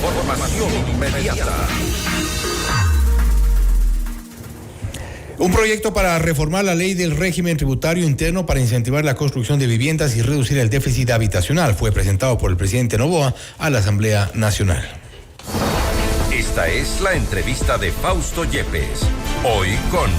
Información inmediata. Un proyecto para reformar la ley del régimen tributario interno para incentivar la construcción de viviendas y reducir el déficit habitacional fue presentado por el presidente Noboa a la Asamblea Nacional. Esta es la entrevista de Fausto Yepes. Hoy con...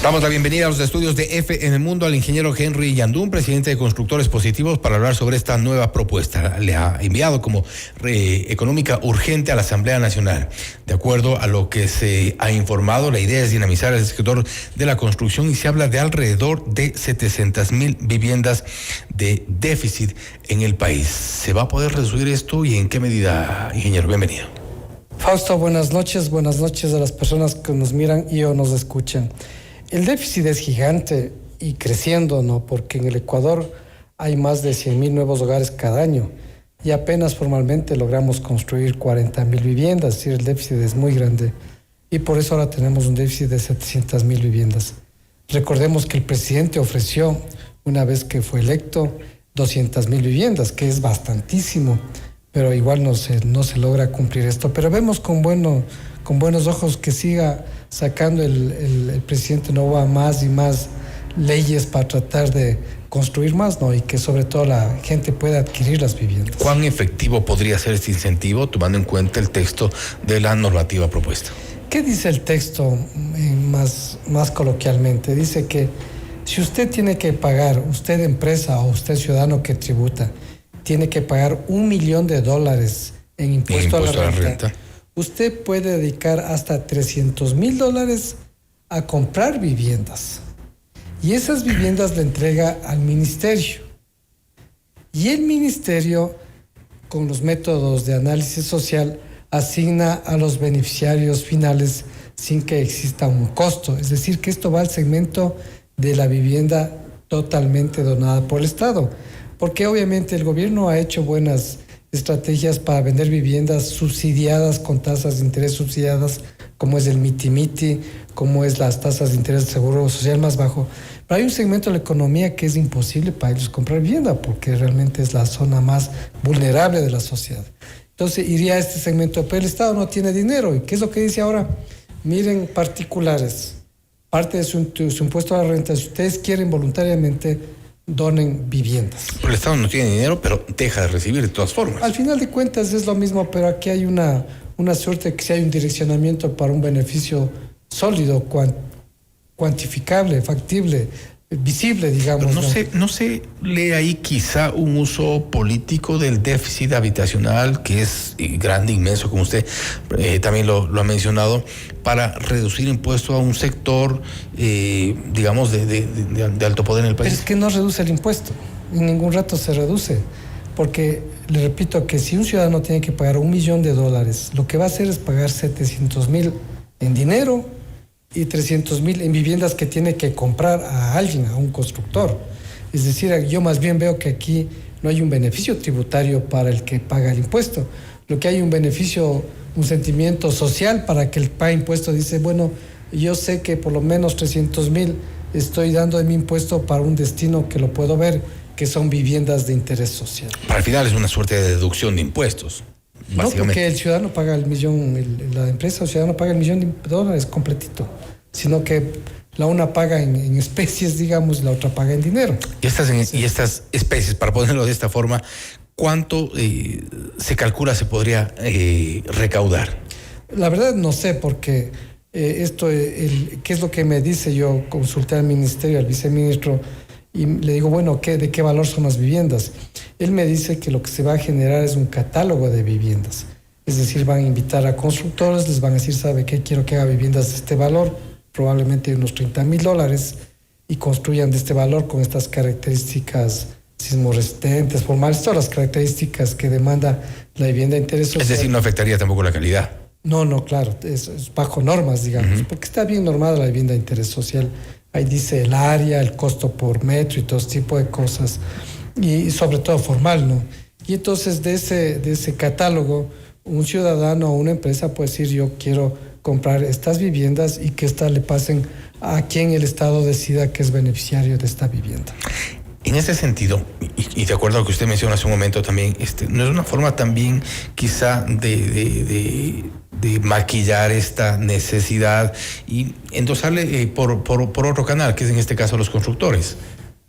Damos la bienvenida a los estudios de F en el Mundo al ingeniero Henry Yandún, presidente de Constructores Positivos, para hablar sobre esta nueva propuesta. Le ha enviado como económica urgente a la Asamblea Nacional. De acuerdo a lo que se ha informado, la idea es dinamizar el sector de la construcción y se habla de alrededor de 700,000 viviendas de déficit en el país. ¿Se va a poder reducir esto y en qué medida, ingeniero? Bienvenido. Fausto, buenas noches a las personas que nos miran y o nos escuchan. El déficit es gigante y creciendo, ¿no? Porque en el Ecuador hay más de 100,000 nuevos hogares cada año y apenas formalmente logramos construir 40,000 viviendas, es decir, el déficit es muy grande y por eso ahora tenemos un déficit de 700,000 viviendas. Recordemos que el presidente ofreció, una vez que fue electo, 200,000 viviendas, que es bastantísimo, pero igual no se logra cumplir esto. Pero vemos con buenos ojos que siga sacando el presidente Noboa más y más leyes para tratar de construir más, ¿no? Y que sobre todo la gente pueda adquirir las viviendas. ¿Cuán efectivo podría ser este incentivo tomando en cuenta el texto de la normativa propuesta? ¿Qué dice el texto más coloquialmente? Dice que si usted tiene que pagar, usted empresa o usted ciudadano que tributa, tiene que pagar $1 millón en impuesto a la renta. Usted puede dedicar hasta $300,000 a comprar viviendas. Y esas viviendas le entrega al ministerio. Y el ministerio, con los métodos de análisis social, asigna a los beneficiarios finales sin que exista un costo. Es decir, que esto va al segmento de la vivienda totalmente donada por el Estado. Porque obviamente el gobierno ha hecho buenas estrategias para vender viviendas subsidiadas con tasas de interés subsidiadas, como es el miti-miti, como es las tasas de interés del seguro social más bajo. Pero hay un segmento de la economía que es imposible para ellos comprar vivienda porque realmente es la zona más vulnerable de la sociedad. Entonces iría a este segmento, pero el Estado no tiene dinero. ¿Y qué es lo que dice ahora? Miren, particulares, parte de su impuesto a la renta, si ustedes quieren voluntariamente, donen viviendas. El Estado no tiene dinero, pero deja de recibir de todas formas. Al final de cuentas es lo mismo, pero aquí hay una suerte que si hay un direccionamiento para un beneficio sólido, cuantificable, factible, visible, digamos. No se lee ahí quizá un uso político del déficit habitacional, que es grande, inmenso, como usted también lo ha mencionado, para reducir impuestos a un sector, digamos, de alto poder en el país. Pero es que no reduce el impuesto, en ningún rato se reduce, porque le repito que si un ciudadano tiene que pagar $1 millón, lo que va a hacer es pagar 700,000 en dinero y 300,000 en viviendas que tiene que comprar a alguien, a un constructor. Es decir, yo más bien veo que aquí no hay un beneficio tributario para el que paga el impuesto. Lo que hay un beneficio, un sentimiento social para que el paga impuesto dice, bueno, yo sé que por lo menos 300,000 estoy dando de mi impuesto para un destino que lo puedo ver, que son viviendas de interés social. Al final es una suerte de deducción de impuestos. No, porque el ciudadano paga el millón, la empresa o el ciudadano paga $1 millón completito, sino que la una paga en especies, digamos, la otra paga en dinero. Y estas especies, para ponerlo de esta forma, ¿cuánto se calcula se podría recaudar? La verdad no sé, porque ¿qué es lo que me dice? Yo consulté al ministerio, al viceministro, y le digo, bueno, ¿de qué valor son las viviendas? Él me dice que lo que se va a generar es un catálogo de viviendas. Es decir, van a invitar a constructores, les van a decir, ¿sabe qué? Quiero que haga viviendas de este valor, probablemente unos $30,000, y construyan de este valor con estas características sismoresistentes, formales, todas las características que demanda la vivienda de interés social. Es decir, no afectaría tampoco la calidad. No, claro, es bajo normas, digamos, porque está bien normada la vivienda de interés social. Ahí dice el área, el costo por metro y todo ese tipo de cosas, y sobre todo formal, ¿no? Y entonces de ese catálogo, un ciudadano o una empresa puede decir, yo quiero comprar estas viviendas y que estas le pasen a quien el Estado decida que es beneficiario de esta vivienda. En ese sentido, y de acuerdo a lo que usted mencionó hace un momento también, ¿no es una forma también quizá de maquillar esta necesidad y endosarle por otro canal, que es en este caso los constructores,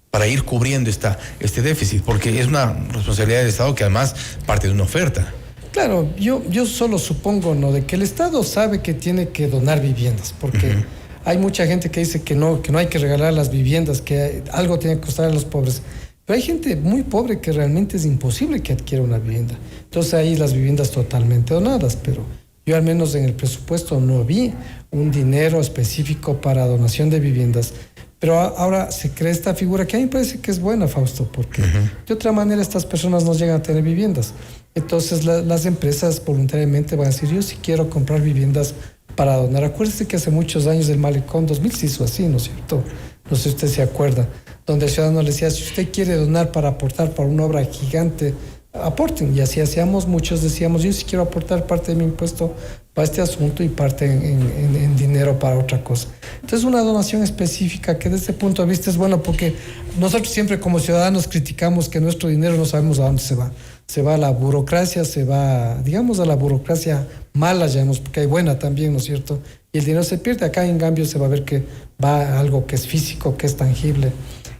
para ir cubriendo este déficit? Porque es una responsabilidad del Estado que además parte de una oferta. Claro, yo solo supongo, ¿no?, de que el Estado sabe que tiene que donar viviendas, porque hay mucha gente que dice que no hay que regalar las viviendas, que algo tiene que costar a los pobres. Pero hay gente muy pobre que realmente es imposible que adquiera una vivienda. Entonces ahí las viviendas totalmente donadas, pero yo al menos en el presupuesto no vi un dinero específico para donación de viviendas. Pero ahora se crea esta figura que a mí me parece que es buena, Fausto, porque de otra manera estas personas no llegan a tener viviendas. Entonces las empresas voluntariamente van a decir, yo sí quiero comprar viviendas para donar. Acuérdese que hace muchos años el Malecón 2000 se hizo así, ¿no es cierto? No sé si usted se acuerda, donde el ciudadano le decía, si usted quiere donar para aportar para una obra gigante, aporten. Y así hacíamos, muchos decíamos, yo sí quiero aportar parte de mi impuesto para este asunto y parte en dinero para otra cosa. Entonces una donación específica que desde ese punto de vista es bueno, porque nosotros siempre como ciudadanos criticamos que nuestro dinero no sabemos a dónde se va. Se va a la burocracia, se va, digamos, a la burocracia mala, llamemos, porque hay buena también, ¿no es cierto? Y el dinero se pierde. Acá, en cambio, se va a ver que va a algo que es físico, que es tangible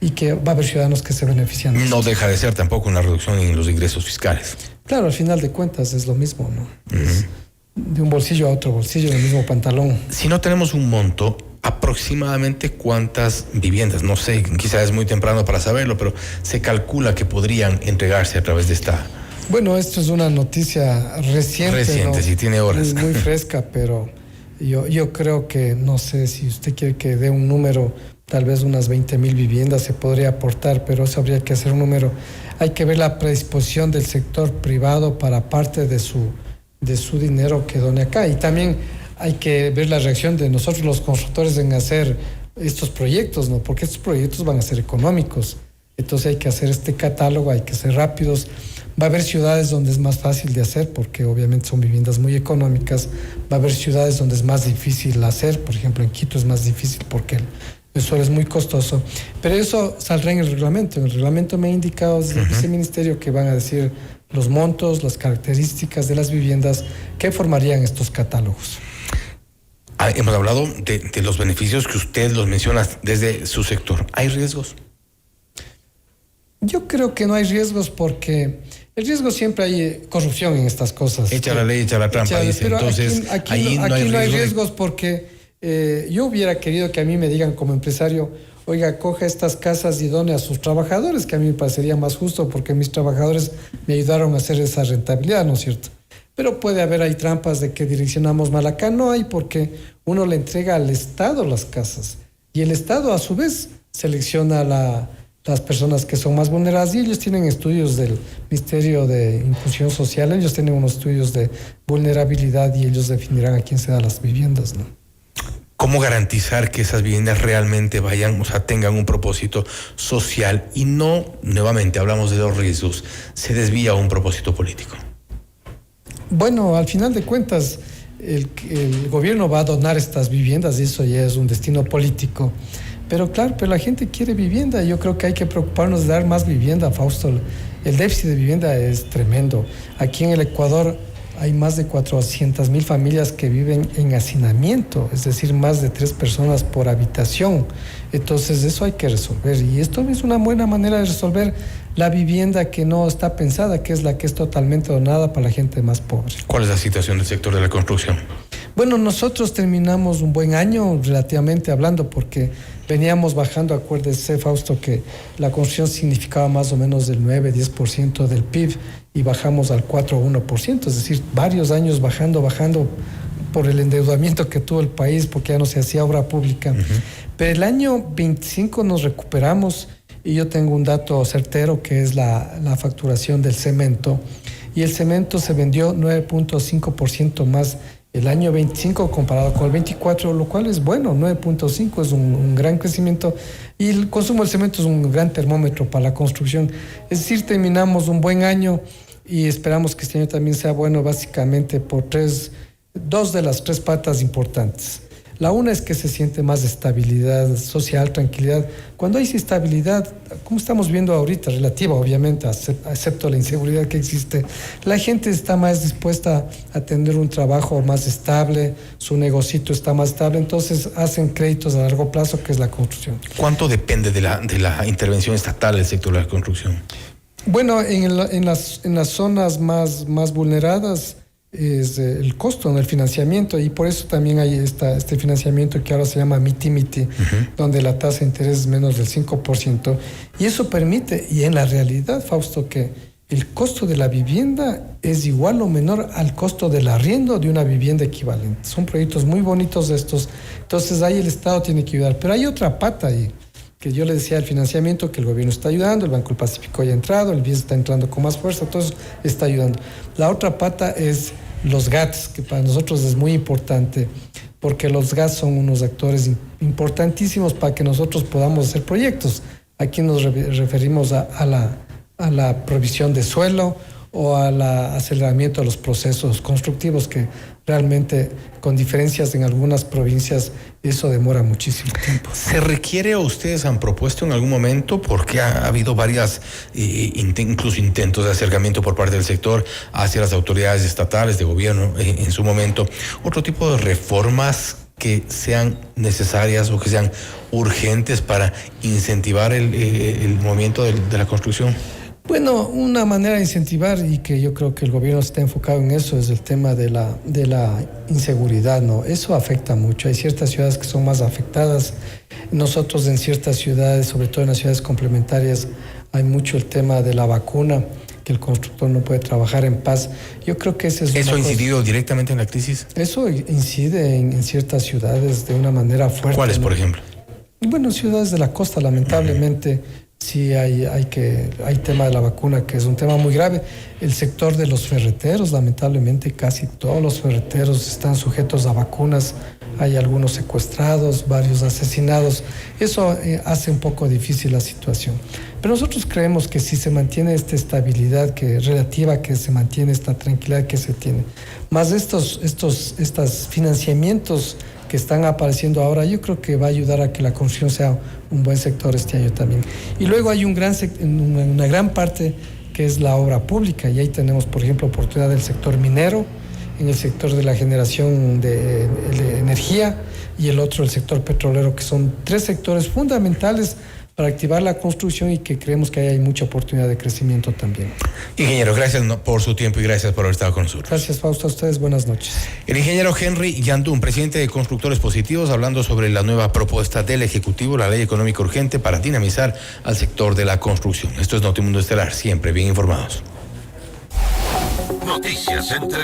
y que va a haber ciudadanos que se benefician. No deja de ser tampoco una reducción en los ingresos fiscales. Claro, al final de cuentas es lo mismo, ¿no? Es de un bolsillo a otro bolsillo, del mismo pantalón. Si no tenemos un monto, aproximadamente cuántas viviendas, no sé, quizás es muy temprano para saberlo, pero se calcula que podrían entregarse a través de esta... Bueno, esto es una noticia reciente, ¿no? Sí, tiene horas. Muy fresca, pero yo creo que, no sé, si usted quiere que dé un número, tal vez unas 20,000 viviendas se podría aportar, pero eso habría que hacer un número. Hay que ver la predisposición del sector privado para parte de su dinero que done acá. Y también hay que ver la reacción de nosotros los constructores en hacer estos proyectos, ¿no? Porque estos proyectos van a ser económicos. Entonces hay que hacer este catálogo, hay que ser rápidos. Va a haber ciudades donde es más fácil de hacer porque obviamente son viviendas muy económicas. Va a haber ciudades donde es más difícil hacer. Por ejemplo, en Quito es más difícil porque el suelo es muy costoso. Pero eso saldrá en el reglamento. En el reglamento me ha indicado desde el viceministerio que van a decir los montos, las características de las viviendas que formarían estos catálogos. Hemos hablado de los beneficios que usted los menciona desde su sector. ¿Hay riesgos? Yo creo que no hay riesgos porque el riesgo siempre hay corrupción en estas cosas. Echa la ley, echa la trampa, dice. Pero entonces aquí no hay riesgos porque yo hubiera querido que a mí me digan como empresario, oiga, coja estas casas y done a sus trabajadores, que a mí me parecería más justo porque mis trabajadores me ayudaron a hacer esa rentabilidad, ¿no es cierto? Pero puede haber ahí trampas de que direccionamos mal. Acá no hay porque uno le entrega al Estado las casas y el Estado a su vez selecciona las personas que son más vulneradas y ellos tienen estudios del Ministerio de Inclusión Social, ellos tienen unos estudios de vulnerabilidad y ellos definirán a quién se dan las viviendas, ¿no? ¿Cómo garantizar que esas viviendas realmente vayan, o sea, tengan un propósito social y no, nuevamente hablamos de los riesgos, se desvía a un propósito político? Bueno, al final de cuentas, el gobierno va a donar estas viviendas y eso ya es un destino político. Pero claro, pero la gente quiere vivienda. Yo creo que hay que preocuparnos de dar más vivienda, Fausto. El déficit de vivienda es tremendo. Aquí en el Ecuador hay más de 400,000 familias que viven en hacinamiento, es decir, más de 3 personas por habitación. Entonces eso hay que resolver. Y esto es una buena manera de resolver la vivienda que no está pensada, que es la que es totalmente donada para la gente más pobre. ¿Cuál es la situación del sector de la construcción? Bueno, nosotros terminamos un buen año relativamente hablando porque veníamos bajando, acuérdese, Fausto, que la construcción significaba más o menos del 9-10% del PIB y bajamos al 4-1%, es decir, varios años bajando por el endeudamiento que tuvo el país porque ya no se hacía obra pública. Pero el año 25 nos recuperamos y yo tengo un dato certero que es la facturación del cemento y el cemento se vendió 9.5% más el año 25 comparado con el 24, lo cual es bueno, 9.5 es un gran crecimiento y el consumo del cemento es un gran termómetro para la construcción. Es decir, terminamos un buen año y esperamos que este año también sea bueno básicamente por dos de las 3 patas importantes. La una es que se siente más estabilidad social, tranquilidad. Cuando hay estabilidad, como estamos viendo ahorita, relativa obviamente, excepto la inseguridad que existe, la gente está más dispuesta a tener un trabajo más estable, su negocito está más estable, entonces hacen créditos a largo plazo, que es la construcción. ¿Cuánto depende de la intervención estatal del sector de la construcción? Bueno, en las zonas más vulneradas es el costo, el financiamiento, y por eso también hay este financiamiento que ahora se llama miti-miti, donde la tasa de interés es menos del 5%, y eso permite, y en la realidad, Fausto, que el costo de la vivienda es igual o menor al costo del arriendo de una vivienda equivalente. Son proyectos muy bonitos estos, entonces ahí el Estado tiene que ayudar, pero hay otra pata ahí, que yo le decía, el financiamiento, que el gobierno está ayudando, el Banco del Pacífico ya ha entrado, el BIES está entrando con más fuerza, todo eso está ayudando. La otra pata es los GATS, que para nosotros es muy importante, porque los GATS son unos actores importantísimos para que nosotros podamos hacer proyectos. Aquí nos referimos a la provisión de suelo o al aceleramiento de los procesos constructivos, que realmente, con diferencias en algunas provincias, eso demora muchísimo tiempo. ¿Se requiere, o ustedes han propuesto en algún momento, porque ha habido varias, incluso intentos de acercamiento por parte del sector hacia las autoridades estatales, de gobierno, en su momento, otro tipo de reformas que sean necesarias o que sean urgentes para incentivar el movimiento de la construcción? Bueno, una manera de incentivar, y que yo creo que el gobierno está enfocado en eso, es el tema de la inseguridad, ¿no? Eso afecta mucho. Hay ciertas ciudades que son más afectadas. Nosotros en ciertas ciudades, sobre todo en las ciudades complementarias, hay mucho el tema de la vacuna, que el constructor no puede trabajar en paz. Yo creo que ese es ¿Eso ha incidido directamente en la crisis? Eso incide en ciertas ciudades de una manera fuerte. ¿Cuáles, ¿no? por ejemplo? Bueno, ciudades de la costa, lamentablemente. Sí, hay tema de la vacuna, que es un tema muy grave. El sector de los ferreteros, lamentablemente, casi todos los ferreteros están sujetos a vacunas. Hay algunos secuestrados, varios asesinados. Eso hace un poco difícil la situación. Pero nosotros creemos que si se mantiene esta estabilidad relativa, que se mantiene esta tranquilidad que se tiene, más estos financiamientos que están apareciendo ahora, yo creo que va a ayudar a que la construcción sea un buen sector este año también. Y luego hay una gran parte que es la obra pública, y ahí tenemos, por ejemplo, oportunidad del sector minero, en el sector de la generación de energía, y el otro, el sector petrolero, que son tres sectores fundamentales para activar la construcción, y que creemos que ahí hay mucha oportunidad de crecimiento también. Ingeniero, gracias por su tiempo y gracias por haber estado con nosotros. Gracias, Fausto, a ustedes. Buenas noches. El ingeniero Henry Yandún, presidente de Constructores Positivos, hablando sobre la nueva propuesta del Ejecutivo, la Ley Económica Urgente para dinamizar al sector de la construcción. Esto es Notimundo Estelar, siempre bien informados. Noticias, entrevistas.